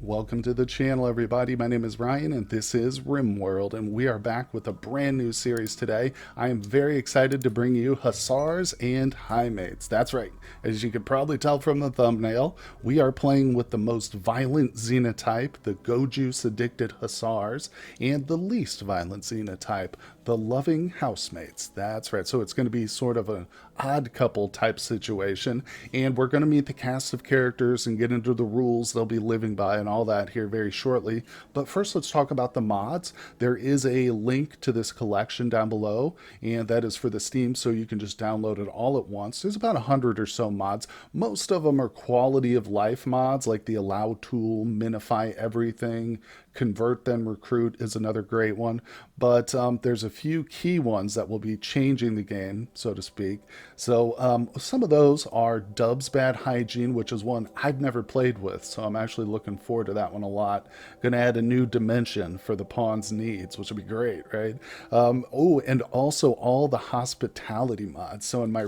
Welcome to the channel, everybody. My name is Ryan, and this is RimWorld, and we are back with a brand new series today. I am very excited to bring you Hussars and Highmates. That's right. As you can probably tell from the thumbnail, we are playing with the most violent xenotype, the Go-Juice-addicted Hussars, and the least violent xenotype, the loving housemates. That's right. So it's going to be sort of an odd couple type situation, and we're going to meet the cast of characters and get into the rules they'll be living by and all that here very shortly. But first, let's talk about the mods. There is a link to this collection down below, and that is for the Steam, so you can just download it all at once. There's about 100 or so mods. Most of them are quality of life mods, like the allow tool, minify everything, convert then recruit is another great one. But there's a few key ones that will be changing the game, so to speak. So some of those are Dub's Bad Hygiene, which is one I've never played with, so I'm actually looking forward to that one a lot. Going to add a new dimension for the pawn's needs, which would be great, right? Oh, and also all the hospitality mods. So in my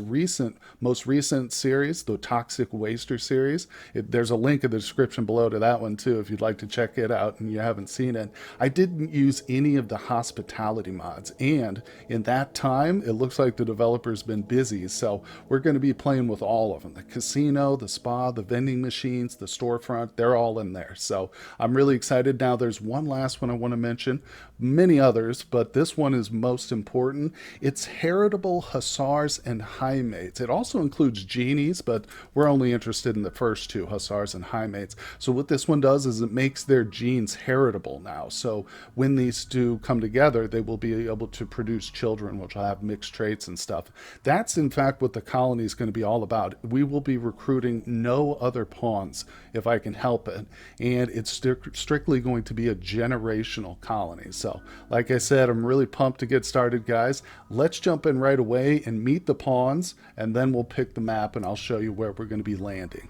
most recent series, the Toxic Waster series, there's a link in the description below to that one too, if you'd like to check it out and you haven't seen it. I didn't use any of the hospitality mods, and in that time, it looks like the developer's been busy, so we're going to be playing with all of them. The casino, the spa, the vending machines, the storefront, they're all in there. So I'm really excited. Now there's one last one I want to mention, many others, but this one is most important. It's heritable Hussars and Highmates. It also includes genies, but we're only interested in the first two, Hussars and Highmates. So what this one does is it makes their genes heritable now. So when these two come together, they will be able to produce children, which will have mixed traits and stuff. That's in fact what the colony is going to be all about. We will be recruiting no other pawns if I can help it, and it's strictly going to be a generational colony. So like I said, I'm really pumped to get started, guys. Let's jump in right away and meet the pawns, and then we'll pick the map and I'll show you where we're going to be landing.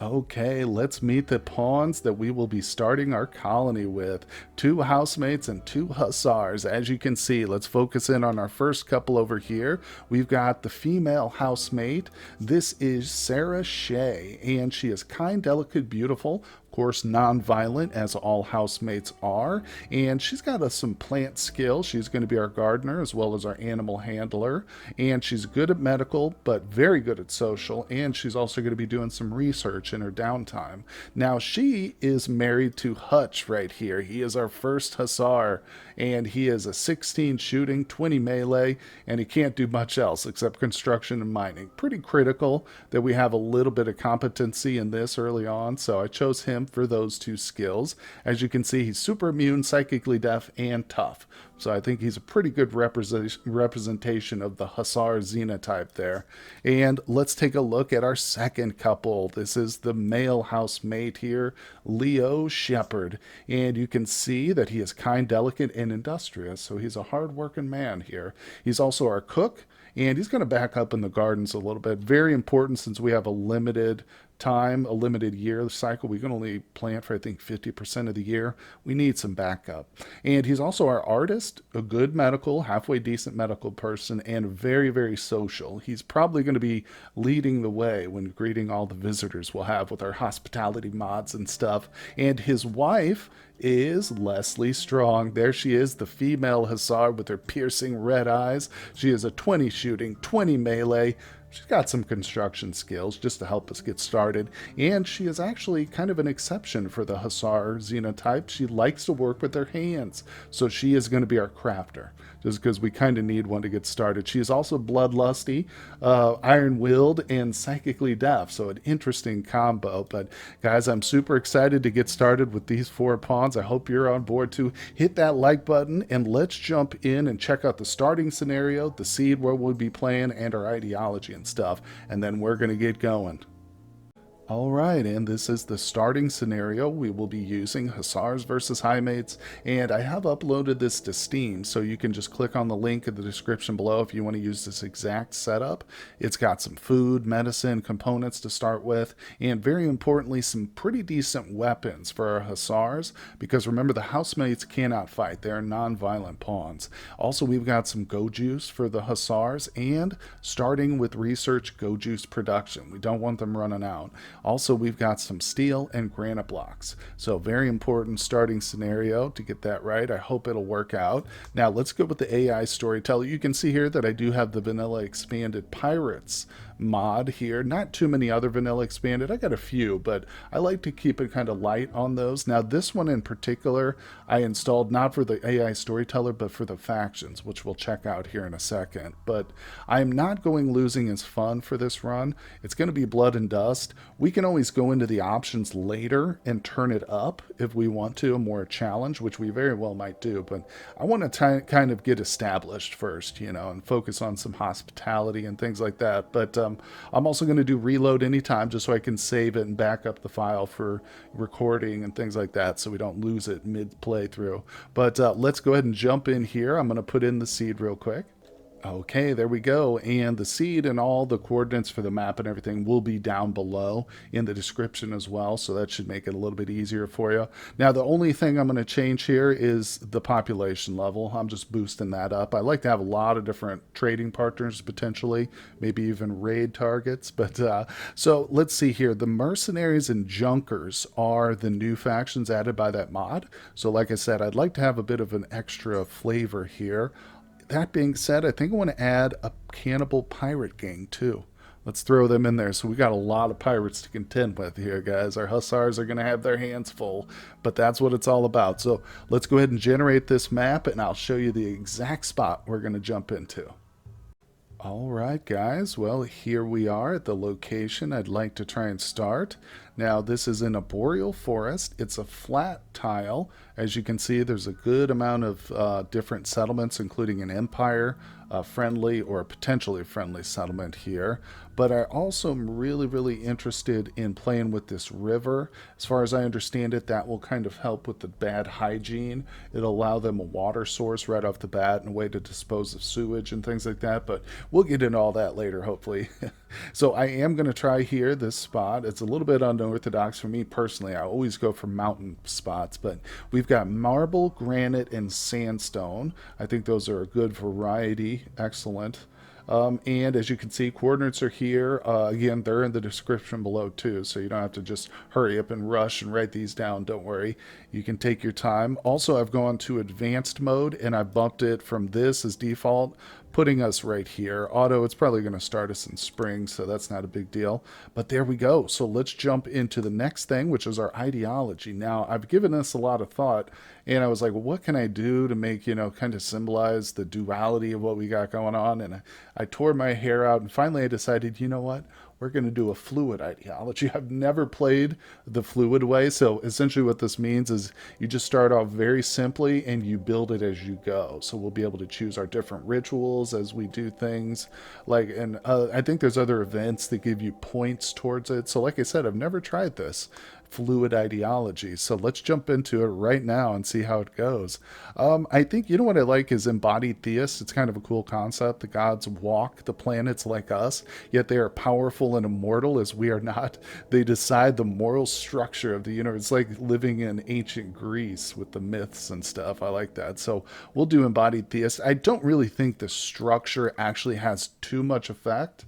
Okay, let's meet the pawns that we will be starting our colony with. Two housemates and two hussars. As you can see, let's focus in on our first couple over here. We've got the female housemate. This is Sarah Shea, and she is kind, delicate, beautiful. Of course, non-violent, as all housemates are, and she's got some plant skills. She's going to be our gardener as well as our animal handler, and she's good at medical but very good at social, and she's also going to be doing some research in her downtime. Now, she is married to Hutch right here. He is our first hussar, and he is a 16 shooting, 20 melee, and he can't do much else except construction and mining. Pretty critical that we have a little bit of competency in this early on, so I chose him for those two skills. As you can see, he's super immune, psychically deaf, and tough. So I think he's a pretty good representation of the Hussar xenotype there. And let's take a look at our second couple. This is the male housemate here, Leo Shepherd. And you can see that he is kind, delicate, and industrious. So he's a hard-working man here. He's also our cook, and he's going to back up in the gardens a little bit. Very important since we have a limited time, a limited year cycle. We can only plant for, I think, 50% of the year. We need some backup. And he's also our artist, a good medical, halfway decent medical person, and very, very social. He's probably going to be leading the way when greeting all the visitors we'll have with our hospitality mods and stuff. And his wife is Leslie Strong. There she is, the female hussar with her piercing red eyes. She is a 20 shooting, 20 melee. She's got some construction skills just to help us get started, and she is actually kind of an exception for the Hussar xenotype. She likes to work with her hands, so she is going to be our crafter, just because we kind of need one to get started. She is also bloodlusty, iron-willed, and psychically deaf, so an interesting combo. But guys, I'm super excited to get started with these four pawns. I hope you're on board too. Hit that like button, and let's jump in and check out the starting scenario, the seed where we'll be playing, and our ideology and stuff, and then we're going to get going. All right, and this is the starting scenario. We will be using Hussars versus Highmates, and I have uploaded this to Steam, so you can just click on the link in the description below if you want to use this exact setup. It's got some food, medicine, components to start with, and very importantly, some pretty decent weapons for our Hussars, because remember, the housemates cannot fight. They're non-violent pawns. Also, we've got some Go Juice for the Hussars, and starting with research Go Juice production. We don't want them running out. Also, we've got some steel and granite blocks. So very important starting scenario to get that right. I hope it'll work out. Now let's go with the AI storyteller. You can see here that I do have the vanilla expanded pirates mod here. Not too many other vanilla expanded. I got a few, but I like to keep it kind of light on those. Now this one in particular I installed not for the AI storyteller but for the factions, which we'll check out here in a second. But I'm not going losing is fun for this run. It's going to be blood and dust. We can always go into the options later and turn it up if we want to, a more challenge, which we very well might do. But I want to kind of get established first, and focus on some hospitality and things like that. But I'm also going to do reload anytime just so I can save it and back up the file for recording and things like that so we don't lose it mid playthrough. But let's go ahead and jump in here. I'm going to put in the seed real quick. Okay, there we go. And the seed and all the coordinates for the map and everything will be down below in the description as well, so that should make it a little bit easier for you. Now, the only thing I'm going to change here is the population level. I'm just boosting that up. I like to have a lot of different trading partners potentially, maybe even raid targets. But so let's see here. The mercenaries and junkers are the new factions added by that mod. So like I said, I'd like to have a bit of an extra flavor here. That being said, I think I want to add a cannibal pirate gang too. Let's throw them in there. So we got a lot of pirates to contend with here, guys. Our Hussars are going to have their hands full, but that's what it's all about. So let's go ahead and generate this map, and I'll show you the exact spot we're going to jump into. All right, guys. Well, here we are at the location I'd like to try and start. Now, this is in a boreal forest. It's a flat tile. As you can see, there's a good amount of different settlements, including an empire, friendly or potentially friendly settlement here. But I also am really, really interested in playing with this river. As far as I understand it, that will kind of help with the bad hygiene. It'll allow them a water source right off the bat and a way to dispose of sewage and things like that. But we'll get into all that later, hopefully. So I am going to try here, this spot. It's a little bit unorthodox for me personally. I always go for mountain spots, but we've got marble, granite, and sandstone. I think those are a good variety. Excellent. And as you can see, coordinates are here. Again, they're in the description below too, so you don't have to just hurry up and rush and write these down. Don't worry. You can take your time. Also, I've gone to advanced mode, and I've bumped it from this as default, putting us right here. Auto, it's probably going to start us in spring, so that's not a big deal. But there we go. So let's jump into the next thing, which is our ideology. Now, I've given this a lot of thought, and I was like, well, what can I do to make, kind of symbolize the duality of what we got going on? And I tore my hair out, and finally I decided, you know what? We're going to do a fluid ideology. I've never played the fluid way, so essentially what this means is you just start off very simply and you build it as you go. So we'll be able to choose our different rituals as we do things. And I think there's other events that give you points towards it. So like I said, I've never tried this fluid ideology. So let's jump into it right now and see how it goes. I think, what I like is embodied theists. It's kind of a cool concept. The gods walk the planets like us, yet they are powerful and immortal as we are not. They decide the moral structure of the universe. It's like living in ancient Greece with the myths and stuff. I like that. So we'll do embodied theists. I don't really think the structure actually has too much effect.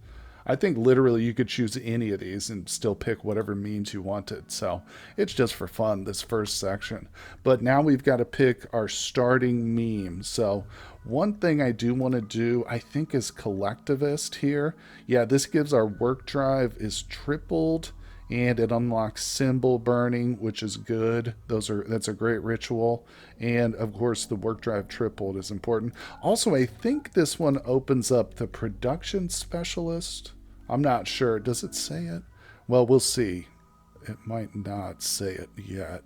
I think literally you could choose any of these and still pick whatever memes you wanted. So it's just for fun, this first section. But now we've got to pick our starting meme. So one thing I do want to do, I think, is collectivist here. Yeah, this gives our work drive is tripled, and it unlocks symbol burning, which is good. That's a great ritual. And of course, the work drive tripled is important. Also, I think this one opens up the production specialist. I'm not sure. Does it say it? Well, we'll see. It might not say it yet.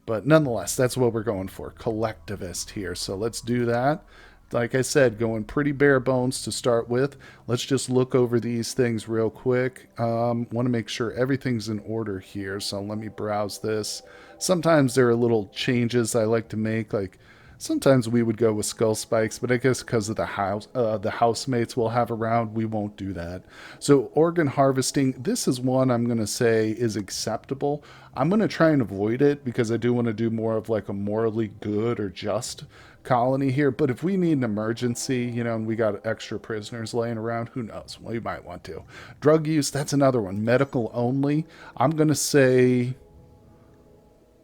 But nonetheless, that's what we're going for. Collectivist here. So let's do that. Like I said, going pretty bare bones to start with. Let's just look over these things real quick. Want to make sure everything's in order here. So let me browse this. Sometimes there are little changes I like to make, like sometimes we would go with skull spikes, but I guess because of the housemates we'll have around, we won't do that. So organ harvesting, this is one I'm going to say is acceptable. I'm going to try and avoid it because I do want to do more of like a morally good or just colony here, but if we need an emergency, and we got extra prisoners laying around, who knows? We might want to. Drug use, that's another one. Medical only. I'm going to say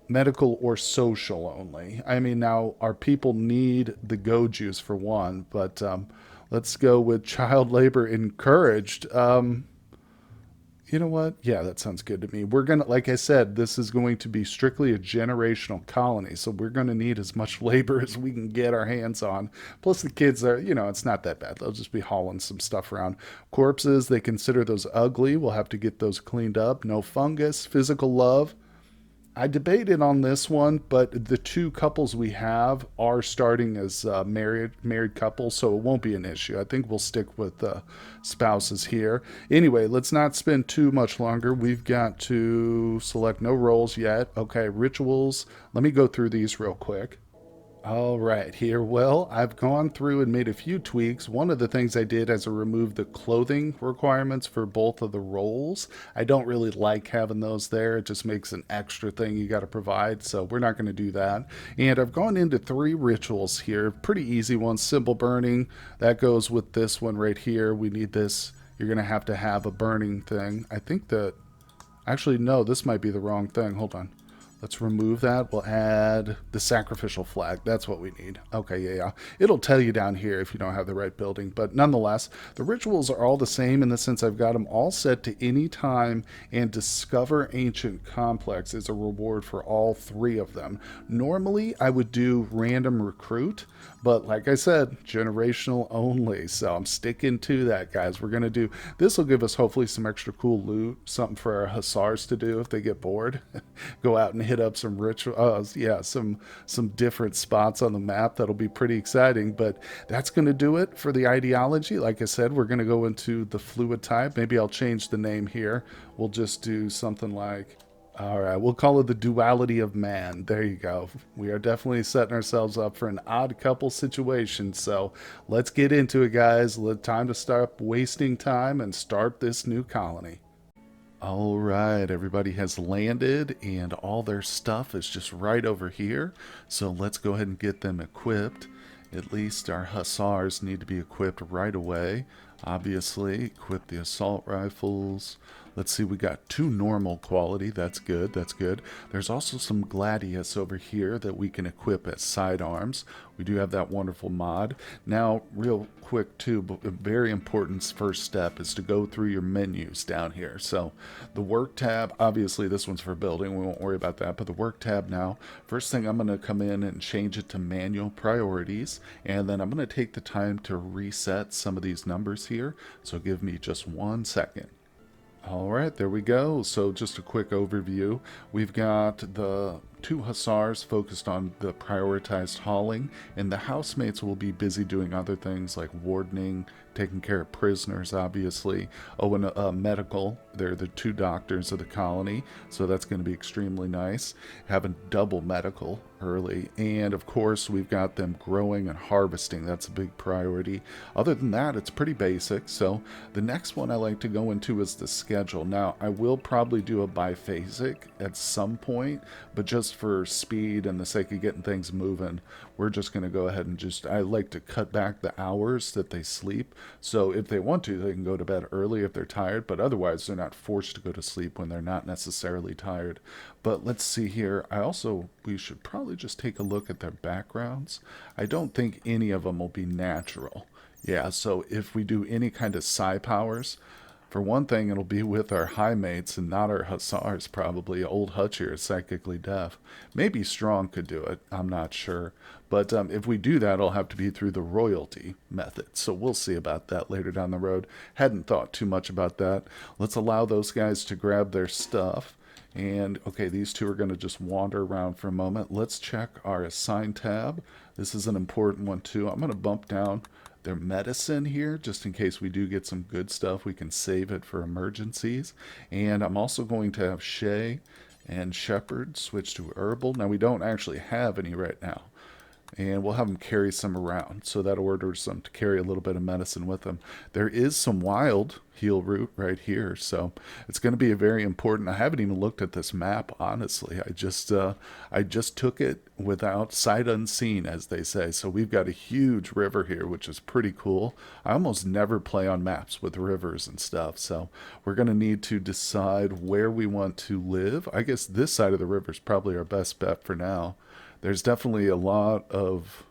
medical or social only. I mean, now our people need the go juice for one, but let's go with child labor encouraged. You know what? Yeah, that sounds good to me. We're going to, like I said, this is going to be strictly a generational colony. So we're going to need as much labor as we can get our hands on. Plus, the kids are, it's not that bad. They'll just be hauling some stuff around. Corpses, they consider those ugly. We'll have to get those cleaned up. No fungus, physical love. I debated on this one, but the two couples we have are starting as married couples, so it won't be an issue. I think we'll stick with spouses here. Anyway, let's not spend too much longer. We've got to select no roles yet. Okay, rituals. Let me go through these real quick. All right, here. Well, I've gone through and made a few tweaks. One of the things I did is I removed the clothing requirements for both of the roles. I don't really like having those there. It just makes an extra thing you got to provide, so we're not going to do that. And I've gone into 3 rituals here. Pretty easy ones. Simple burning. That goes with this one right here. We need this. You're going to have a burning thing. I think that... Actually, no, this might be the wrong thing. Hold on. Let's remove that. We'll add the sacrificial flag. That's what we need. Okay, yeah. It'll tell you down here if you don't have the right building. But nonetheless, the rituals are all the same in the sense I've got them all set to any time, and discover ancient complex is a reward for all 3 of them. Normally, I would do random recruit, but like I said, generational only. So I'm sticking to that, guys. We're going to do... This will give us hopefully some extra cool loot, something for our Hussars to do if they get bored. Go out and hit up some rituals, some different spots on the map. That'll be pretty exciting. But that's going to do it for the ideology. Like I said, we're going to go into the fluid type. Maybe I'll change the name here. We'll just do something like, all right, we'll call it the duality of man. There you go. We are definitely setting ourselves up for an odd couple situation. So let's get into it, guys. Time to stop wasting time and start this new colony. All right, everybody has landed and all their stuff is just right over here. So let's go ahead and get them equipped. At least our Hussars need to be equipped right away. Obviously, equip the assault rifles. Let's see, we got 2 normal quality. That's good, that's good. There's also some gladius over here that we can equip as sidearms. We do have that wonderful mod. Now, real quick too, but a very important first step is to go through your menus down here. So the work tab, obviously this one's for building, we won't worry about that, but the work tab now, first thing I'm going to come in and change it to manual priorities, and then I'm going to take the time to reset some of these numbers here. So give me just 1 second. All right, there we go. So just a quick overview. We've got the 2 Hussars focused on the prioritized hauling, and the housemates will be busy doing other things like wardening, taking care of prisoners, obviously. Oh, and medical. They're the 2 doctors of the colony, so that's going to be extremely nice. Having double medical early. And of course, we've got them growing and harvesting. That's a big priority. Other than that, it's pretty basic. So the next one I like to go into is the schedule. Now, I will probably do a biphasic at some point, but just for speed and the sake of getting things moving, we're just going to go ahead and I like to cut back the hours that they sleep. So if they want to, they can go to bed early if they're tired, but otherwise they're not forced to go to sleep when they're not necessarily tired. But let's see here. We should probably just take a look at their backgrounds. I don't think any of them will be natural. Yeah, so if we do any kind of psi powers, for one thing, it'll be with our Highmates and not our Hussars, probably. Old Hutch here is psychically deaf. Maybe Strong could do it. I'm not sure. But if we do that, it'll have to be through the royalty method. So we'll see about that later down the road. Hadn't thought too much about that. Let's allow those guys to grab their stuff. And, okay, these 2 are going to just wander around for a moment. Let's check our assign tab. This is an important one, too. I'm going to bump down their medicine here, just in case we do get some good stuff. We can save it for emergencies. And I'm also going to have Shay and Shepherd switch to herbal. Now, we don't actually have any right now. and we'll have them carry some around. So that orders them to carry a little bit of medicine with them. There is some wild heal root right here, so it's going to be a very important. I haven't even looked at this map, honestly. I just took it without sight unseen, as they say. So we've got a huge river here, which is pretty cool. I almost never play on maps with rivers and stuff, so we're going to need to decide where we want to live. I guess this side of the river is probably our best bet for now. There's definitely a lot of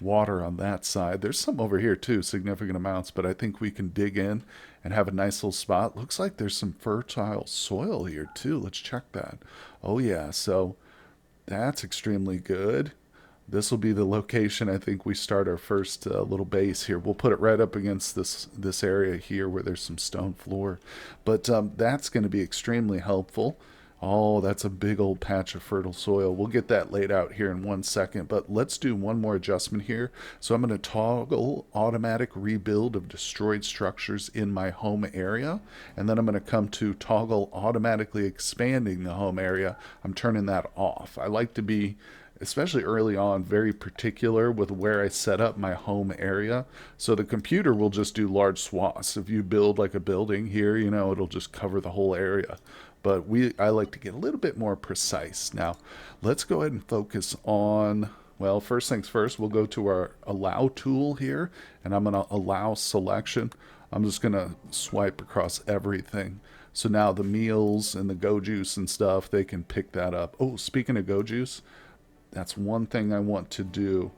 water on that side. There's some over here too, significant amounts, but I think we can dig in and have a nice little spot. Looks like there's some fertile soil here too. Let's check that. Oh yeah, so that's extremely good. This will be the location I think we start our first little base here. We'll put it right up against this area here where there's some stone floor. But that's going to be extremely helpful. Oh, that's a big old patch of fertile soil. We'll get that laid out here in 1 second, but let's do one more adjustment here. So I'm going to toggle automatic rebuild of destroyed structures in my home area, and then I'm going to come to toggle automatically expanding the home area. I'm turning that off. I like to be, especially early on, very particular with where I set up my home area. So the computer will just do large swaths. If you build like a building here, it'll just cover the whole area. But I like to get a little bit more precise. Now, let's go ahead and focus on, well, first things first, we'll go to our allow tool here, and I'm going to allow selection. I'm just going to swipe across everything. So now the meals and the go juice and stuff, they can pick that up. Oh, speaking of go juice, that's one thing I want to do.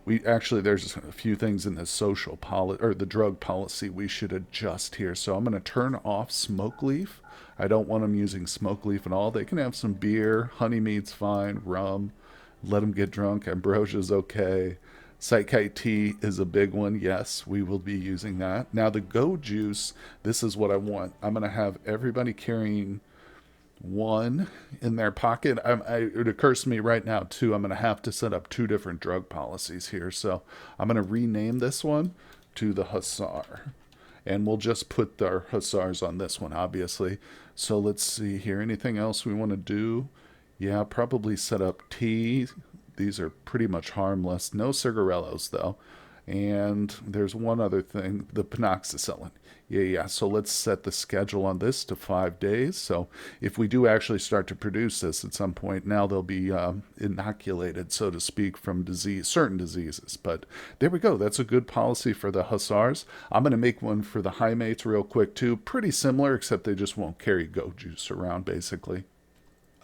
There's a few things in the social policy or the drug policy we should adjust here. So I'm going to turn off smoke leaf. I don't want them using smoke leaf at all. They can have some beer, honeymead's fine, rum, let them get drunk. Ambrosia's okay. Psychite tea is a big one. Yes, we will be using that. Now the go juice, this is what I want. I'm going to have everybody carrying one in their pocket. It occurs to me right now too, I'm going to have to set up two different drug policies here. So I'm going to rename this one to the Hussar, and we'll just put our Hussars on this one, obviously. So let's see here. Anything else we want to do? Yeah, probably set up tea. These are pretty much harmless. No cigarillos though. And there's one other thing, the panoxycillin. Yeah. So let's set the schedule on this to 5 days. So if we do actually start to produce this at some point, now they'll be inoculated, so to speak, from certain diseases. But there we go. That's a good policy for the Hussars. I'm going to make one for the Highmates real quick too. Pretty similar, except they just won't carry go juice around, basically.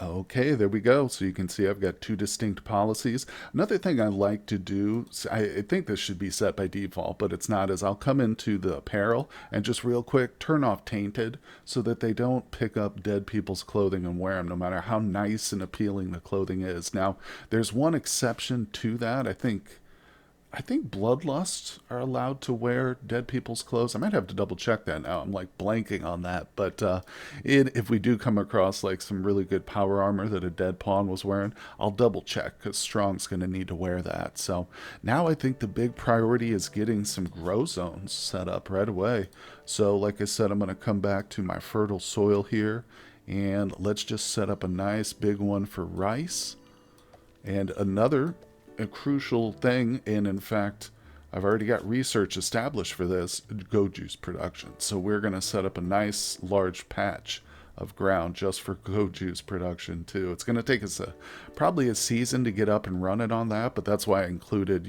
Okay, there we go. So you can see I've got two distinct policies. Another thing I like to do, I think this should be set by default, but it's not, is I'll come into the apparel and just real quick turn off tainted so that they don't pick up dead people's clothing and wear them, no matter how nice and appealing the clothing is. Now, there's one exception to that. I think bloodlusts are allowed to wear dead people's clothes. I might have to double check that now. I'm like blanking on that. But if we do come across like some really good power armor that a dead pawn was wearing, I'll double check because Strong's going to need to wear that. So now I think the big priority is getting some grow zones set up right away. So like I said, I'm going to come back to my fertile soil here, and let's just set up a nice big one for rice. And a crucial thing, and in fact, I've already got research established for this, go juice production. So we're going to set up a nice large patch of ground just for go juice production too. It's going to take us probably a season to get up and running on that, but that's why I included,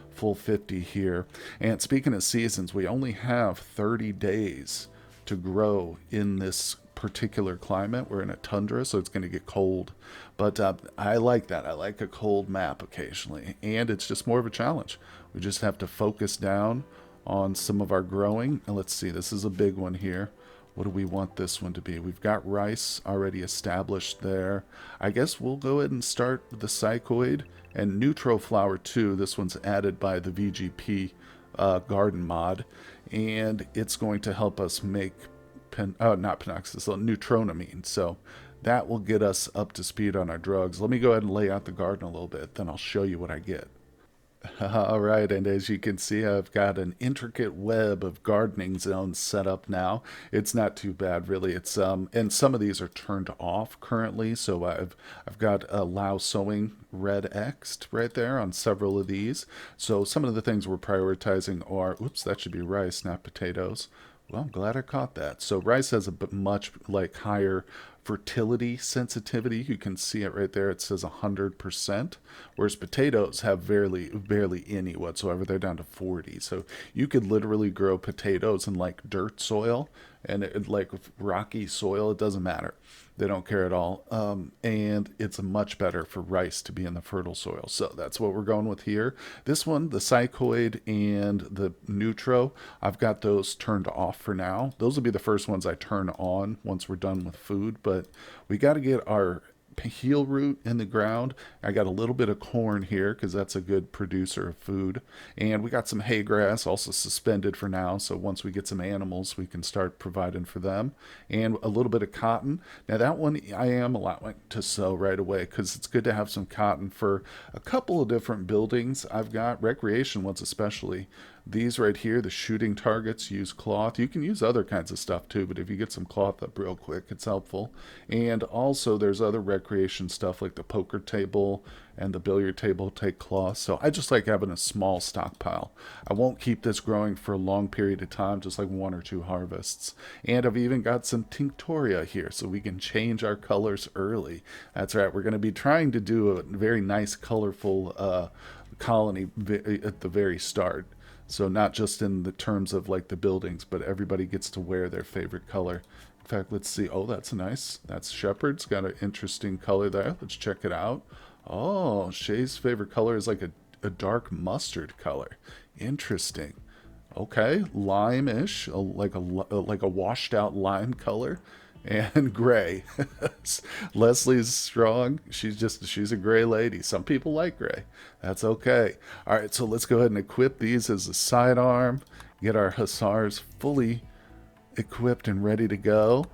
full 50 here. And speaking of seasons, we only have 30 days to grow in this particular climate. We're in a tundra, so it's going to get cold. But I like that. I like a cold map occasionally, and it's just more of a challenge. We just have to focus down on some of our growing. And let's see, this is a big one here. What do we want this one to be? We've got rice already established there. I guess we'll go ahead and start with the psychoid and neutral flower too. This one's added by the VGP garden mod, and it's going to help us make not penoxycillin, neutronamine. So that will get us up to speed on our drugs. Let me go ahead and lay out the garden a little bit, then I'll show you what I get. All right, and as you can see, I've got an intricate web of gardening zones set up now. It's not too bad, really. It's and some of these are turned off currently, so I've got allow sowing red X'd right there on several of these. So some of the things we're prioritizing are, oops, that should be rice, not potatoes. Well, I'm glad I caught that. So rice has a bit much like higher fertility sensitivity. You can see it right there. It says 100%, whereas potatoes have barely any whatsoever. They're down to 40. So you could literally grow potatoes in like dirt soil and like rocky soil. It doesn't matter. They don't care at all. And it's much better for rice to be in the fertile soil. So that's what we're going with here. This one, the cycoid and the neutro, I've got those turned off for now. Those will be the first ones I turn on once we're done with food. But we got to get our heel root in the ground. I got a little bit of corn here because that's a good producer of food. And we got some hay grass also suspended for now. So once we get some animals, we can start providing for them. And a little bit of cotton. Now that one I am allowing to sow right away because it's good to have some cotton for a couple of different buildings. I've got recreation ones especially. These right here, the shooting targets, use cloth. You can use other kinds of stuff too, but if you get some cloth up real quick, it's helpful. And also there's other recreation stuff like the poker table and the billiard table take cloth. So I just like having a small stockpile. I won't keep this growing for a long period of time, just like one or two harvests. And I've even got some tinctoria here so we can change our colors early. That's right, we're going to be trying to do a very nice colorful colony at the very start. So not just in the terms of like the buildings, but everybody gets to wear their favorite color. In fact, let's see. Oh, that's nice. That's Shepherd's got an interesting color there. Let's check it out. Oh, Shay's favorite color is like a dark mustard color. Interesting. Okay, lime-ish, like a washed out lime color, and gray. Leslie's strong. She's a gray lady. Some people like gray. That's okay. All right, so let's go ahead and equip these as a sidearm. Get our Hussars fully equipped and ready to go.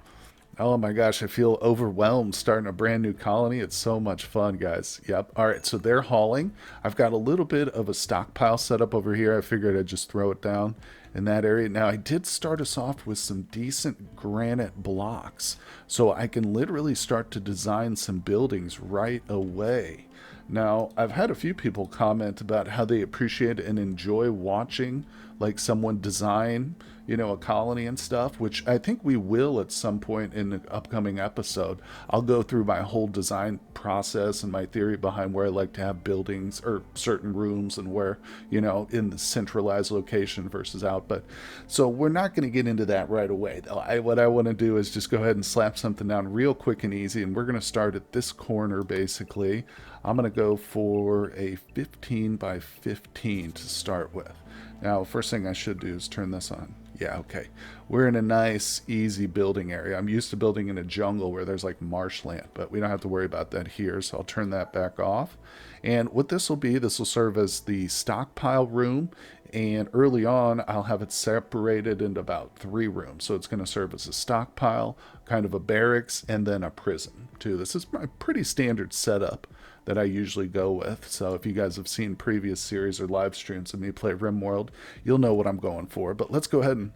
Oh my gosh, I feel overwhelmed starting a brand new colony. It's so much fun, guys. Yep. All right, so they're hauling. I've got a little bit of a stockpile set up over here. I figured I'd just throw it down in that area. Now, I did start us off with some decent granite blocks, so I can literally start to design some buildings right away. Now, I've had a few people comment about how they appreciate and enjoy watching like someone design, a colony and stuff, which I think we will at some point in the upcoming episode. I'll go through my whole design process and my theory behind where I like to have buildings or certain rooms and where, in the centralized location versus out. But so we're not going to get into that right away, though. What I want to do is just go ahead and slap something down real quick and easy. And we're going to start at this corner, basically. I'm going to go for a 15 by 15 to start with. Now, first thing I should do is turn this on. Yeah, okay. We're in a nice, easy building area. I'm used to building in a jungle where there's like marshland, but we don't have to worry about that here, so I'll turn that back off. And what this will be, this will serve as the stockpile room, and early on, I'll have it separated into about 3 rooms. So it's going to serve as a stockpile, kind of a barracks, and then a prison, too. This is my pretty standard setup that I usually go with. So if you guys have seen previous series or live streams of me play RimWorld, you'll know what I'm going for. But let's go ahead and,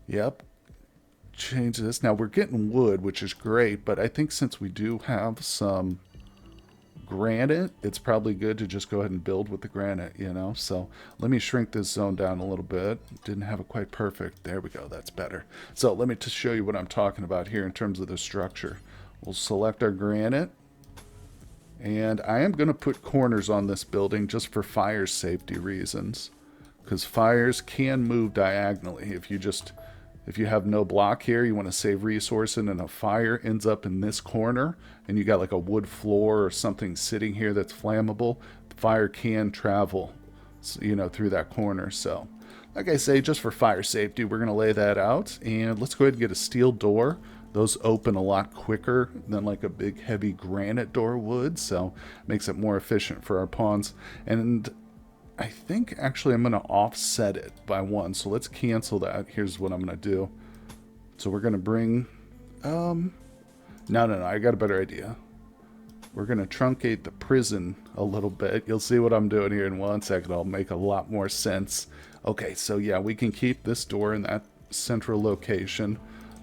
yep, change this. Now we're getting wood, which is great, but I think since we do have some granite, it's probably good to just go ahead and build with the granite, So let me shrink this zone down a little bit. Didn't have it quite perfect. There we go. That's better. So let me just show you what I'm talking about here in terms of the structure. We'll select our granite. And I am going to put corners on this building just for fire safety reasons, because fires can move diagonally. If you have no block here, you want to save resources, and a fire ends up in this corner, and you got like a wood floor or something sitting here that's flammable, the fire can travel, through that corner. So, like I say, just for fire safety, we're going to lay that out, and let's go ahead and get a steel door. Those open a lot quicker than like a big heavy granite door would, so makes it more efficient for our pawns. And I think actually I'm going to offset it by 1, so let's cancel that. Here's what I'm going to do. So we're going to bring, no, I got a better idea. We're going to truncate the prison a little bit. You'll see what I'm doing here in 1 second. I'll make a lot more sense. Okay, so yeah, we can keep this door in that central location.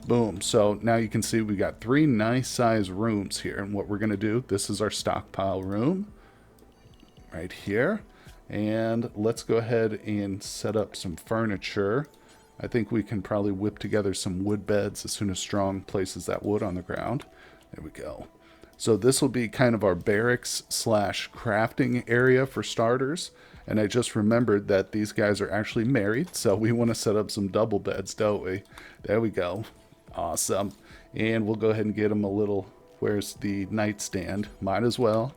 Boom. So now you can see we got 3 nice size rooms here. And what we're going to do, this is our stockpile room right here. And let's go ahead and set up some furniture. I think we can probably whip together some wood beds as soon as Strong places that wood on the ground. There we go. So this will be kind of our barracks slash crafting area for starters. And I just remembered that these guys are actually married, so we want to set up some double beds, don't we? There we go. Awesome. And we'll go ahead and get them a little, where's the nightstand? Might as well.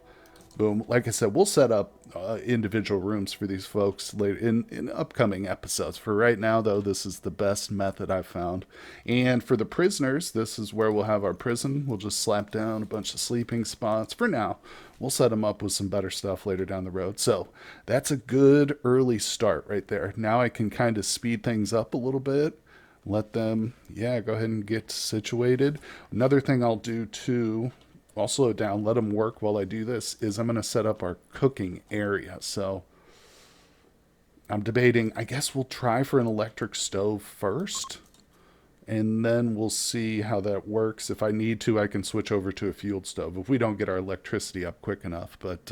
Boom. Like I said, we'll set up individual rooms for these folks later in upcoming episodes. For right now, though, this is the best method I've found. And for the prisoners, this is where we'll have our prison. We'll just slap down a bunch of sleeping spots. For now, we'll set them up with some better stuff later down the road. So that's a good early start right there. Now I can kind of speed things up a little bit. Let them, yeah, go ahead and get situated. Another thing I'll do too, I'll slow it down, let them work while I do this, is I'm going to set up our cooking area. So I'm debating, I guess we'll try for an electric stove first, and then we'll see how that works. If I need to, I can switch over to a fuel stove if we don't get our electricity up quick enough. But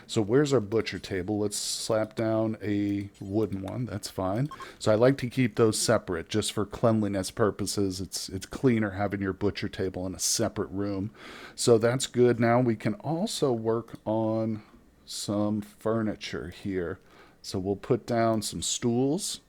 so where's our butcher table? Let's slap down a wooden one. That's fine. So I like to keep those separate just for cleanliness purposes. It's cleaner having your butcher table in a separate room. So that's good. Now we can also work on some furniture here. So we'll put down some stools.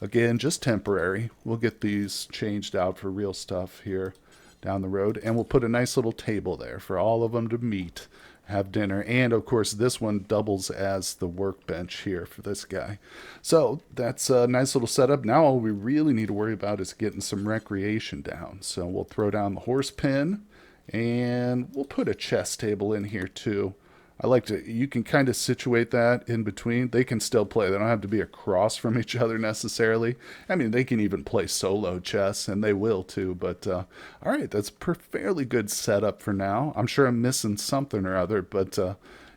Again, just temporary. We'll get these changed out for real stuff here down the road. And we'll put a nice little table there for all of them to meet, have dinner. And, of course, this one doubles as the workbench here for this guy. So that's a nice little setup. Now all we really need to worry about is getting some recreation down. So we'll throw down the horse pen. And we'll put a chess table in here, too. I like to, you can kind of situate that in between. They can still play. They don't have to be across from each other necessarily. I mean, they can even play solo chess, and they will too. But, all right, that's a fairly good setup for now. I'm sure I'm missing something or other, but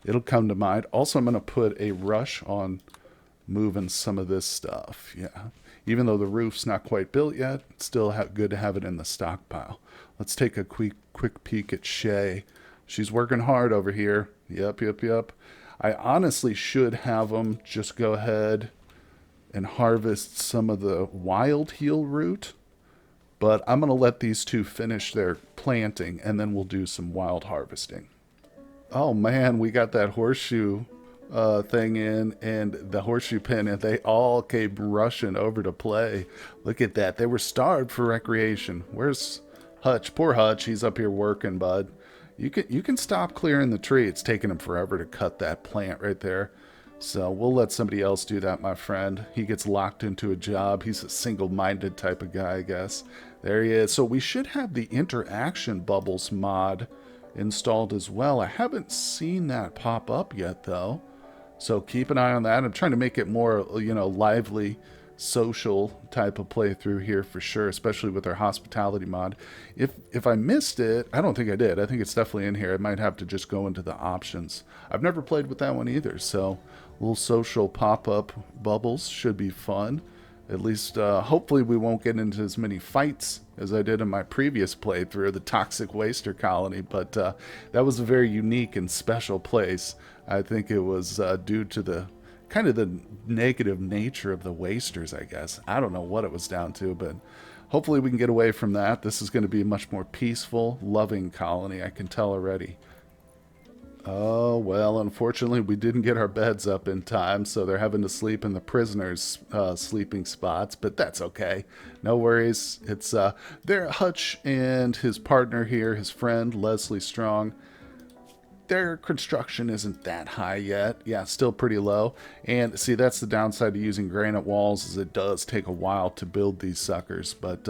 it'll come to mind. Also, I'm going to put a rush on moving some of this stuff. Yeah. Even though the roof's not quite built yet, it's still good to have it in the stockpile. Let's take a quick peek at Shay. She's working hard over here. Yep. I honestly should have them just go ahead and harvest some of the wild heal root. But I'm going to let these two finish their planting, and then we'll do some wild harvesting. Oh, man, we got that horseshoe thing in, and the horseshoe pin, and they all came rushing over to play. Look at that. They were starved for recreation. Where's Hutch? Poor Hutch. He's up here working, bud. You can stop clearing the tree. It's taking him forever to cut that plant right there. So we'll let somebody else do that, my friend. He gets locked into a job. He's a single-minded type of guy, I guess. There he is. So we should have the interaction bubbles mod installed as well. I haven't seen that pop up yet, though. So keep an eye on that. I'm trying to make it more, lively, social type of playthrough here for sure, especially with our hospitality mod. If I missed it, I don't think I did. I think it's definitely in here. I might have to just go into the options. I've never played with that one either, so little social pop-up bubbles should be fun. At least, hopefully we won't get into as many fights as I did in my previous playthrough, the Toxic Waster Colony, but that was a very unique and special place. I think it was due to the kind of the negative nature of the wasters, I guess. I don't know what it was down to, but hopefully we can get away from that. This is going to be a much more peaceful, loving colony, I can tell already. Oh, well, unfortunately, we didn't get our beds up in time, so they're having to sleep in the prisoners' sleeping spots, but that's okay. No worries. It's they're Hutch and his partner here, his friend, Leslie Strong. Their construction isn't that high yet. Yeah, still pretty low. And see, that's the downside of using granite walls, is it does take a while to build these suckers. But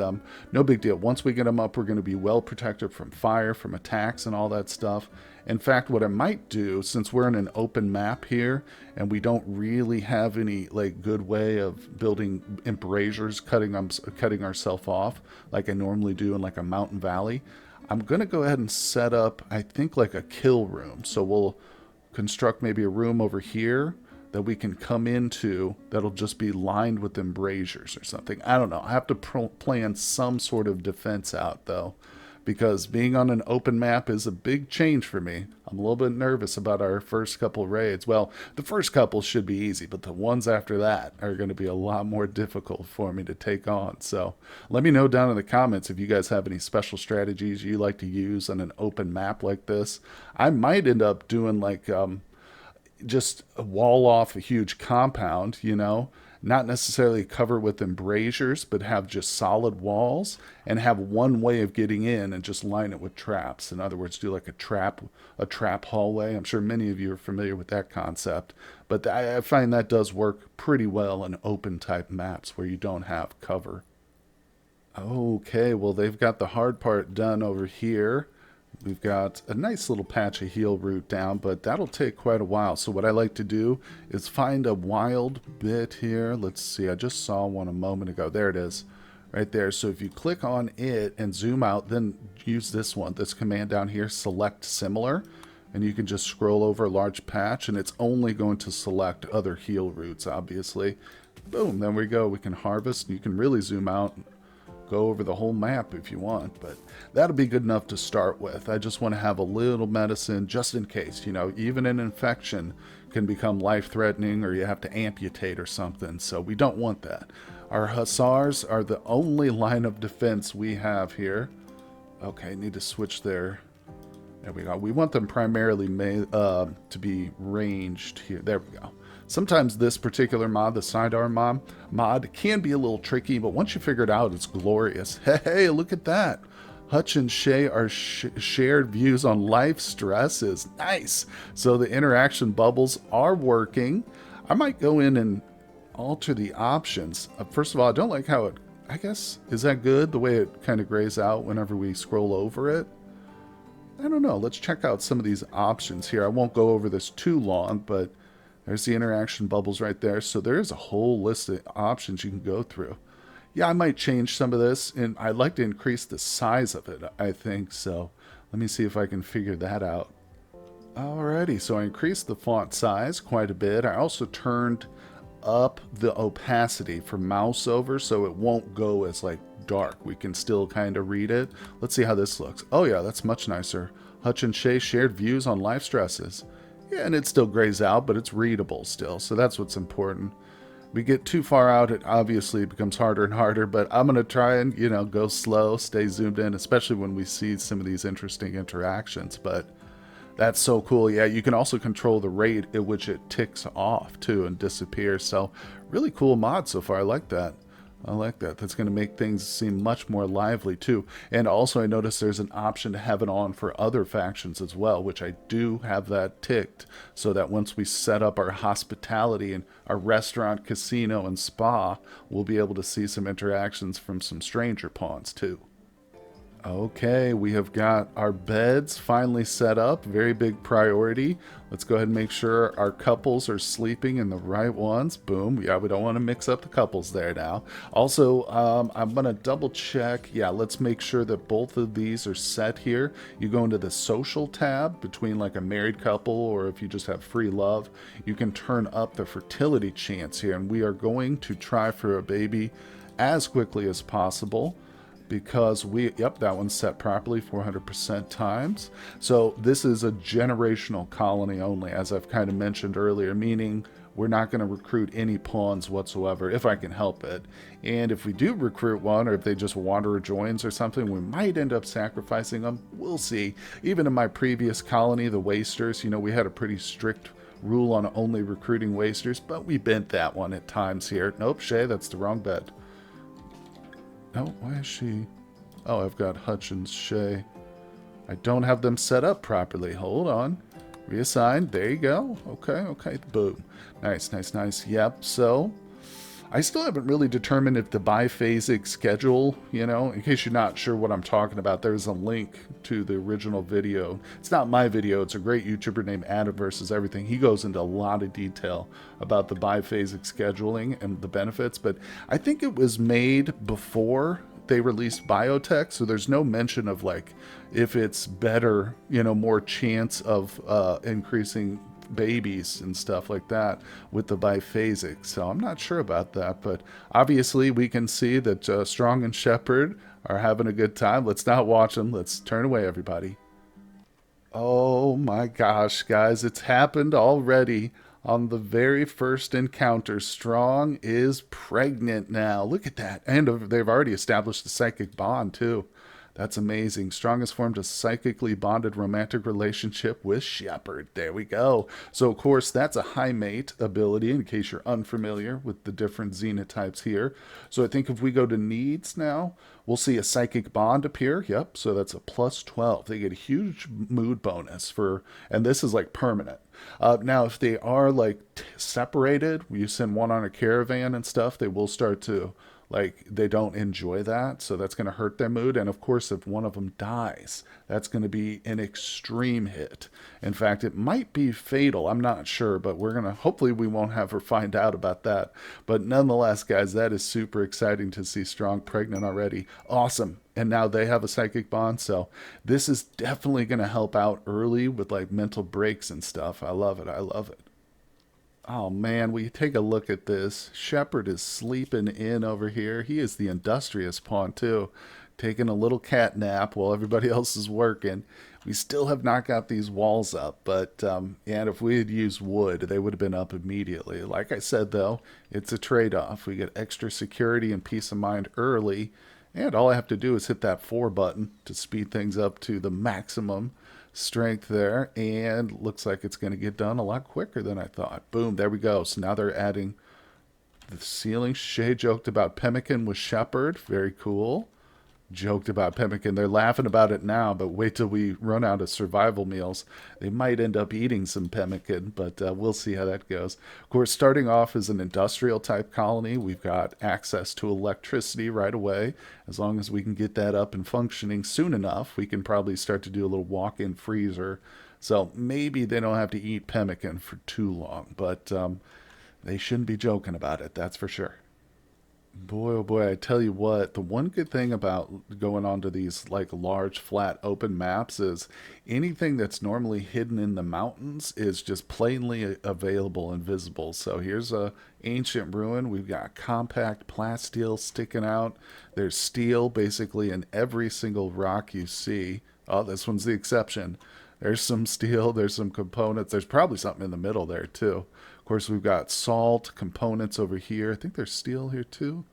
no big deal. Once we get them up, we're going to be well protected from fire, from attacks, and all that stuff. In fact, what I might do, since we're in an open map here, and we don't really have any good way of building embrasures, cutting ourselves off like I normally do in like a mountain valley, I'm going to go ahead and set up, I think, like a kill room. So we'll construct maybe a room over here that we can come into that'll just be lined with embrasures or something. I don't know. I have to plan some sort of defense out, though, because being on an open map is a big change for me. I'm a little bit nervous about our first couple raids. Well, the first couple should be easy, but the ones after that are going to be a lot more difficult for me to take on. So let me know down in the comments if you guys have any special strategies you like to use on an open map like this. I might end up doing like just wall off a huge compound, you know, not necessarily cover with embrasures, but have just solid walls and have one way of getting in and just line it with traps. In other words, do like a trap hallway. I'm sure many of you are familiar with that concept, but I find that does work pretty well in open type maps where you don't have cover. Okay, well, they've got the hard part done over here. We've got a nice little patch of heal route down, but that'll take quite a while. So what I like to do is find a wild bit here. Let's see, I just saw one a moment ago. There it is, right there. So if you click on it and zoom out, then use this one, this command down here, select similar, and you can just scroll over a large patch, and it's only going to select other heal routes, obviously. Boom, there we go. We can harvest. You can really zoom out, go over the whole map if you want, but that'll be good enough to start with. I just want to have a little medicine just in case, you know, even an infection can become life-threatening or you have to amputate or something, so we don't want that. Our Hussars are the only line of defense we have here. Okay, need to switch there. There we go. We want them primarily to be ranged here. There we go. Sometimes this particular mod, the sidearm mod, can be a little tricky, but once you figure it out, it's glorious. Hey, look at that. Hutch and Shay are shared views on life stresses. Nice. So the interaction bubbles are working. I might go in and alter the options. First of all, I don't like how it, I guess, is that good? The way it kind of grays out whenever we scroll over it? I don't know. Let's check out some of these options here. I won't go over this too long, but there's the interaction bubbles right there. So there is a whole list of options you can go through. Yeah, I might change some of this, and I'd like to increase the size of it, I think. So let me see if I can figure that out. Alrighty, so I increased the font size quite a bit. I also turned up the opacity for mouse over so it won't go as like dark. We can still kind of read it. Let's see how this looks. Oh yeah, that's much nicer. Hutch and Shay shared views on life stresses. Yeah, and it still grays out, but it's readable still, so that's what's important. We get too far out, it obviously becomes harder and harder, but I'm going to try and, you know, go slow, stay zoomed in, especially when we see some of these interesting interactions, but that's so cool. Yeah, you can also control the rate at which it ticks off, too, and disappears, so really cool mod so far. I like that. I like that. That's going to make things seem much more lively too. And also I noticed there's an option to have it on for other factions as well, which I do have that ticked, so that once we set up our hospitality and our restaurant, casino, and spa, we'll be able to see some interactions from some stranger pawns too. Okay, we have got our beds finally set up. Very big priority. Let's go ahead and make sure our couples are sleeping in the right ones. Boom. Yeah, we don't want to mix up the couples there now. Also, I'm going to double check. Yeah, let's make sure that both of these are set here. You go into the social tab between like a married couple, or if you just have free love, you can turn up the fertility chance here. And we are going to try for a baby as quickly as possible, because yep, that one's set properly, 400% times. So this is a generational colony only, as I've kind of mentioned earlier, meaning we're not going to recruit any pawns whatsoever if I can help it. And if we do recruit one, or if they just wander joins or something, we might end up sacrificing them. We'll see. Even in my previous colony, the Wasters, you know, we had a pretty strict rule on only recruiting Wasters, but we bent that one at times here. Nope, Shay, that's the wrong bed. Oh, why is she? Oh, I've got Hutch and Shay. I don't have them set up properly. Hold on. Reassign. There you go. Okay, okay. Boom. Nice, nice, nice. Yep, so I still haven't really determined if the biphasic schedule, you know, in case you're not sure what I'm talking about, there's a link to the original video. It's not my video. It's a great YouTuber named Adam versus Everything. He goes into a lot of detail about the biphasic scheduling and the benefits, but I think it was made before they released biotech, so there's no mention of like if it's better, you know, more chance of increasing babies and stuff like that with the biphasic. So I'm not sure about that, but obviously we can see that Strong and Shepherd are having a good time. Let's not watch them. Let's turn away, everybody. Oh my gosh, guys, it's happened already. On the very first encounter, Strong is pregnant now. Look at that. And they've already established a psychic bond, too. That's amazing. Strong has formed a psychically bonded romantic relationship with Shepard. There we go. So, of course, that's a high mate ability, in case you're unfamiliar with the different xenotypes here. So, I think if we go to needs now, we'll see a psychic bond appear. Yep. So, that's a plus 12. They get a huge mood bonus for, and this is like permanent. Now, if they are like separated, you send one on a caravan and stuff, they will start to like they don't enjoy that, so that's going to hurt their mood. And of course, if one of them dies, that's going to be an extreme hit. In fact, it might be fatal. I'm not sure, but we're going to hopefully we won't have her find out about that. But nonetheless, guys, that is super exciting to see Strong pregnant already. Awesome. And now they have a psychic bond, so this is definitely going to help out early with like mental breaks and stuff. I love it. I love it. Oh man, we take a look at this. Shepard is sleeping in over here. He is the industrious pawn too, taking a little cat nap while everybody else is working. We still have not got these walls up, but and if we had used wood, they would have been up immediately. Like I said though, it's a trade-off. We get extra security and peace of mind early, and all I have to do is hit that 4 button to speed things up to the maximum strength there, and looks like it's going to get done a lot quicker than I thought. Boom, there we go. So now they're adding the ceiling. Shay joked about pemmican with Shepard. Very cool. Joked about pemmican. They're laughing about it now, but wait till we run out of survival meals. They might end up eating some pemmican, but we'll see how that goes. Of course, starting off as an industrial type colony, we've got access to electricity right away. As long as we can get that up and functioning soon enough, we can probably start to do a little walk-in freezer. So maybe they don't have to eat pemmican for too long, but they shouldn't be joking about it, that's for sure. Boy, oh boy, I tell you what, the one good thing about going onto these like large, flat, open maps is anything that's normally hidden in the mountains is just plainly available and visible. So here's a ancient ruin. We've got compact plasteel sticking out. There's steel basically in every single rock you see. Oh, this one's the exception. There's some steel, there's some components. There's probably something in the middle there too. Of course, we've got salt components over here. I think there's steel here too.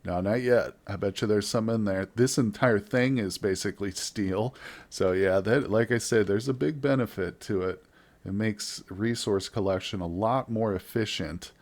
No, not yet. I bet you there's some in there. This entire thing is basically steel. So yeah, that like I said, there's a big benefit to it. It makes resource collection a lot more efficient.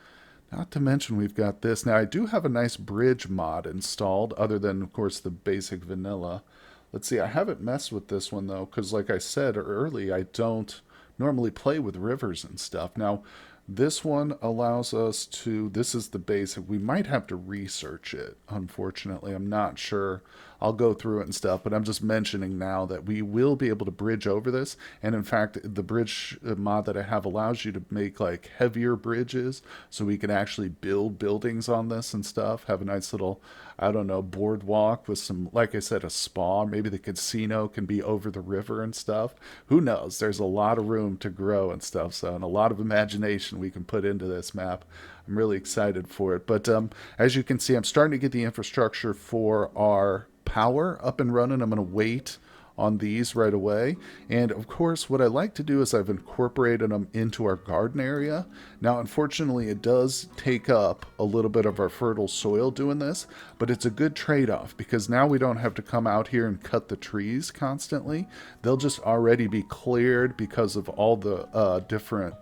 Not to mention we've got this. Now I do have a nice bridge mod installed, other than of course the basic vanilla. Let's see, I haven't messed with this one though, because like I said early, I don't normally play with rivers and stuff. Now, this one allows us to, this is the basic. We might have to research it, unfortunately. I'm not sure. I'll go through it and stuff, but I'm just mentioning now that we will be able to bridge over this. And in fact, the bridge mod that I have allows you to make like heavier bridges so we can actually build buildings on this and stuff. Have a nice little, I don't know, boardwalk with some, like I said, a spa. Maybe the casino can be over the river and stuff. Who knows? There's a lot of room to grow and stuff. So, and a lot of imagination we can put into this map. I'm really excited for it. But as you can see, I'm starting to get the infrastructure for our power up and running. I'm going to wait on these right away. And of course, what I like to do is I've incorporated them into our garden area. Now, unfortunately, it does take up a little bit of our fertile soil doing this, but it's a good trade-off because now we don't have to come out here and cut the trees constantly. They'll just already be cleared because of all the different.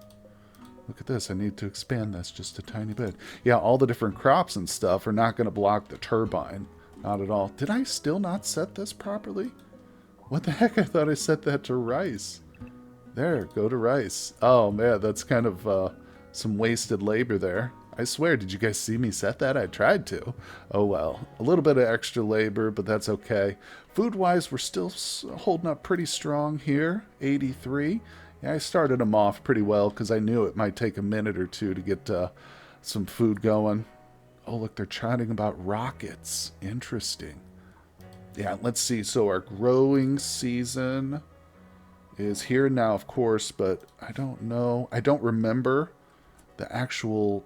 Look at this. I need to expand this just a tiny bit. Yeah, all the different crops and stuff are not going to block the turbine. Not at all. Did I still not set this properly? What the heck? I thought I set that to rice. There, go to rice. Oh man, that's kind of some wasted labor there. I swear, did you guys see me set that? I tried to. Oh well. A little bit of extra labor, but that's okay. Food-wise, we're still holding up pretty strong here. 83. Yeah, I started them off pretty well because I knew it might take a minute or two to get some food going. Oh, look, they're chatting about rockets. Interesting. Yeah, let's see. So our growing season is here now, of course, but I don't know. I don't remember the actual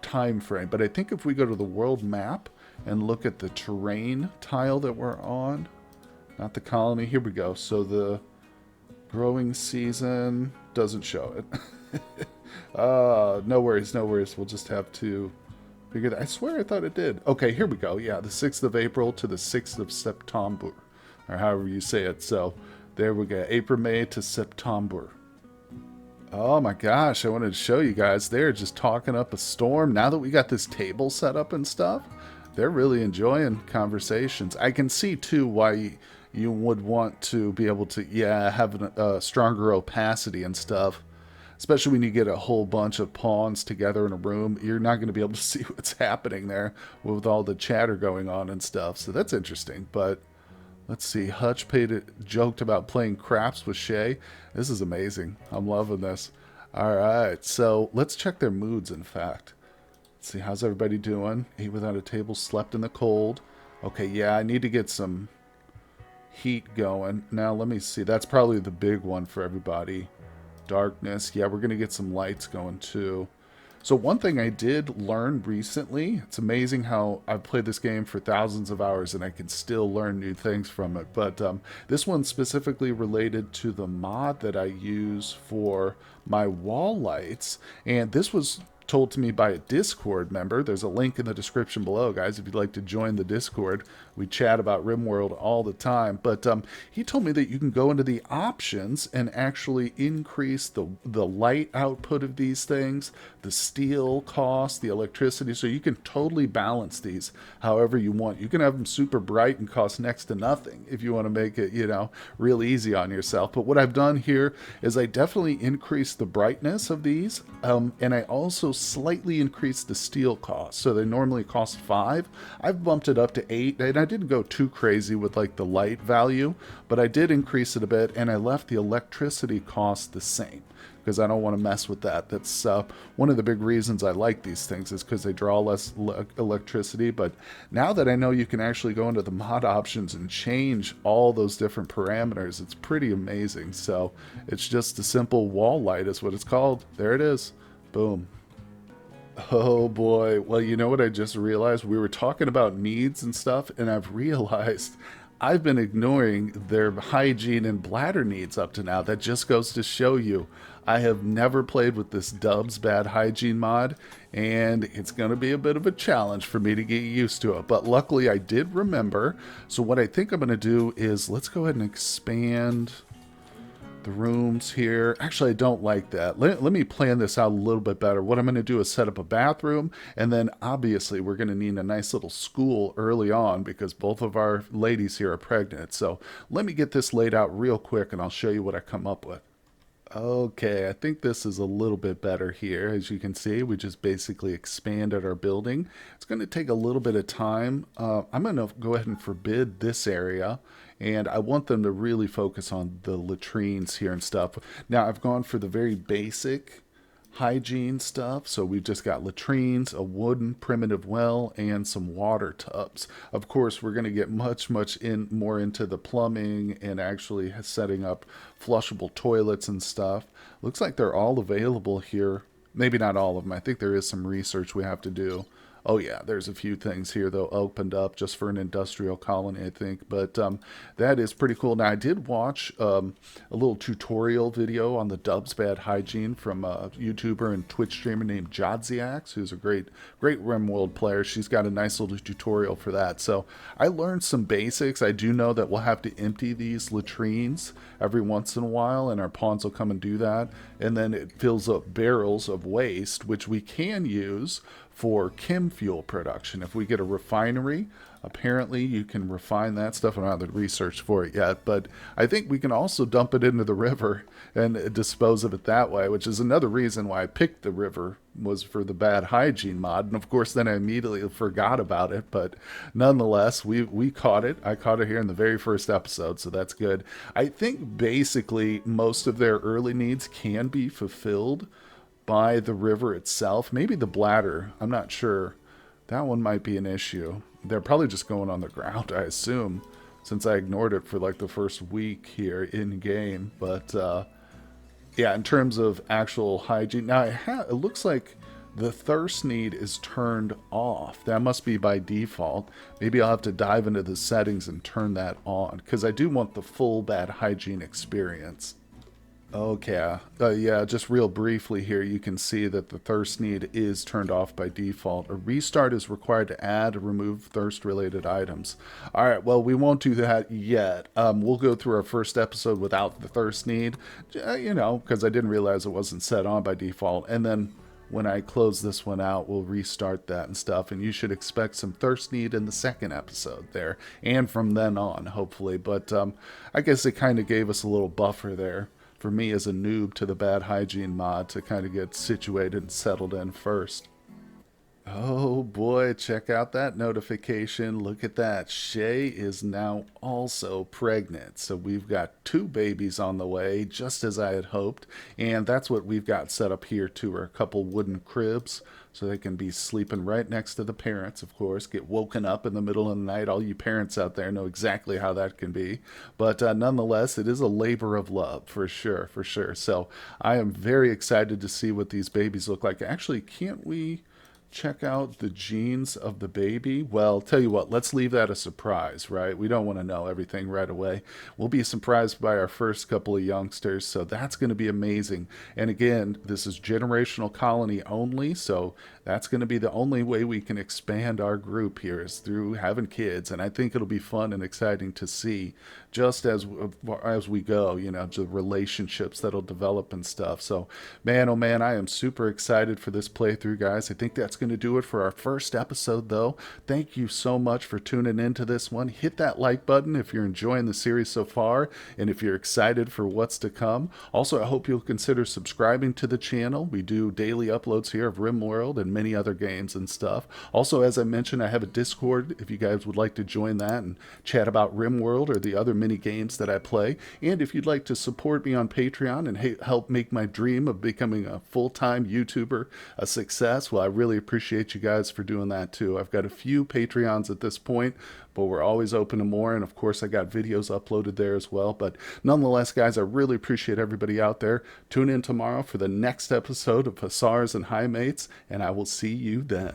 time frame, but I think if we go to the world map and look at the terrain tile that we're on, not the colony, here we go. So the growing season doesn't show it. No worries, no worries. We'll just have to figure that. I swear I thought it did. Okay, here we go. Yeah, the 6th of April to the 6th of September, or however you say it. So there we go. April, May to September. Oh my gosh, I wanted to show you guys. They're just talking up a storm. Now that we got this table set up and stuff, they're really enjoying conversations. I can see too why you would want to be able to, yeah, have a stronger opacity and stuff. Especially when you get a whole bunch of pawns together in a room, you're not going to be able to see what's happening there with all the chatter going on and stuff. So that's interesting. But let's see. Hutch joked about playing craps with Shay. This is amazing. I'm loving this. All right. So let's check their moods, in fact. Let's see. How's everybody doing? Ate without a table, slept in the cold. Okay, yeah, I need to get some heat going. Now, let me see. That's probably the big one for everybody. Darkness. Yeah, we're going to get some lights going too. So one thing I did learn recently, it's amazing how I've played this game for thousands of hours and I can still learn new things from it. But this one's specifically related to the mod that I use for my wall lights. And this was told to me by a Discord member. There's a link in the description below, guys, if you'd like to join the Discord. We chat about RimWorld all the time. But he told me that you can go into the options and actually increase the light output of these things, the steel cost, the electricity, so you can totally balance these however you want. You can have them super bright and cost next to nothing if you want to make it, you know, real easy on yourself. But what I've done here is I definitely increased the brightness of these, and I also slightly increased the steel cost. So they normally cost 5. I've bumped it up to 8, and I didn't go too crazy with like the light value, but I did increase it a bit, and I left the electricity cost the same because I don't want to mess with that. That's one of the big reasons I like these things, is because they draw less electricity. But now that I know you can actually go into the mod options and change all those different parameters, it's pretty amazing. So it's just a simple wall light is what it's called. There it is. Boom. Oh boy. Well, you know what I just realized? We were talking about needs and stuff, and I've realized I've been ignoring their hygiene and bladder needs up to now. That just goes to show you I have never played with this Dubs Bad Hygiene mod, and it's going to be a bit of a challenge for me to get used to it. But luckily I did remember. So what I think I'm going to do is let's go ahead and expand the rooms here. Actually, I don't like that. Let me plan this out a little bit better. What I'm going to do is set up a bathroom, and then obviously we're going to need a nice little school early on because both of our ladies here are pregnant. So let me get this laid out real quick and I'll show you what I come up with. Okay, I think this is a little bit better here. As you can see, we just basically expanded our building. It's going to take a little bit of time. I'm going to go ahead and forbid this area, and I want them to really focus on the latrines here and stuff. Now, I've gone for the very basic hygiene stuff. So we've just got latrines, a wooden primitive well, and some water tubs. Of course, we're going to get much more into the plumbing and actually setting up flushable toilets and stuff. Looks like they're all available here. Maybe not all of them. I think there is some research we have to do. Oh yeah, there's a few things here though opened up just for an industrial colony, I think. But that is pretty cool. Now I did watch a little tutorial video on the Dubs Bad Hygiene from a YouTuber and Twitch streamer named Jodziax, who's a great RimWorld player. She's got a nice little tutorial for that. So I learned some basics. I do know that we'll have to empty these latrines every once in a while, and our pawns will come and do that. And then it fills up barrels of waste, which we can use for chem fuel production. If we get a refinery, apparently you can refine that stuff. I don't have the research for it yet, but I think we can also dump it into the river and dispose of it that way, which is another reason why I picked the river, was for the bad hygiene mod. And of course then I immediately forgot about it, but nonetheless we caught it. I caught it here in the very first episode, so that's good. I think basically most of their early needs can be fulfilled by the river itself. Maybe the bladder, I'm not sure. That one might be an issue. They're probably just going on the ground, I assume. since I ignored it for like the first week here in game. But yeah, in terms of actual hygiene, now it looks like the thirst need is turned off. That must be by default. Maybe I'll have to dive into the settings and turn that on because I do want the full bad hygiene experience. Okay, yeah, just real briefly here, you can see that the thirst need is turned off by default. A restart is required to add or remove thirst-related items. All right, well, we won't do that yet. We'll go through our first episode without the thirst need, because I didn't realize it wasn't set on by default. And then when I close this one out, we'll restart that and stuff. And you should expect some thirst need in the second episode there, and from then on, hopefully. But I guess it kind of gave us a little buffer there for me as a noob to the bad hygiene mod to kind of get situated and settled in first. Oh boy, check out that notification. Look at that. Shay is now also pregnant. So we've got two babies on the way, just as I had hoped. And that's what we've got set up here too, are a couple wooden cribs so they can be sleeping right next to the parents, of course, get woken up in the middle of the night. All you parents out there know exactly how that can be. But nonetheless, it is a labor of love for sure, for sure. So I am very excited to see what these babies look like. Actually, can't we check out the genes of the baby? Well, tell you what, let's leave that a surprise, right? We don't want to know everything right away. We'll be surprised by our first couple of youngsters, so that's going to be amazing. And again, this is generational colony only, so that's going to be the only way we can expand our group here is through having kids. And I think it'll be fun and exciting to see just as we go, the relationships that'll develop and stuff. So man, oh man, I am super excited for this playthrough, guys. I think that's going to do it for our first episode, though. Thank you so much for tuning into this one. Hit that like button if you're enjoying the series so far and if you're excited for what's to come. Also, I hope you'll consider subscribing to the channel. We do daily uploads here of RimWorld and many other games and stuff. Also, as I mentioned, I have a Discord if you guys would like to join that and chat about RimWorld or the other mini games that I play. And if you'd like to support me on Patreon and help make my dream of becoming a full-time YouTuber a success, well, I really appreciate you guys for doing that too. I've got a few Patreons at this point, but we're always open to more. And of course, I got videos uploaded there as well. But nonetheless, guys, I really appreciate everybody out there. Tune in tomorrow for the next episode of Hussars and Highmates, and I will see you then.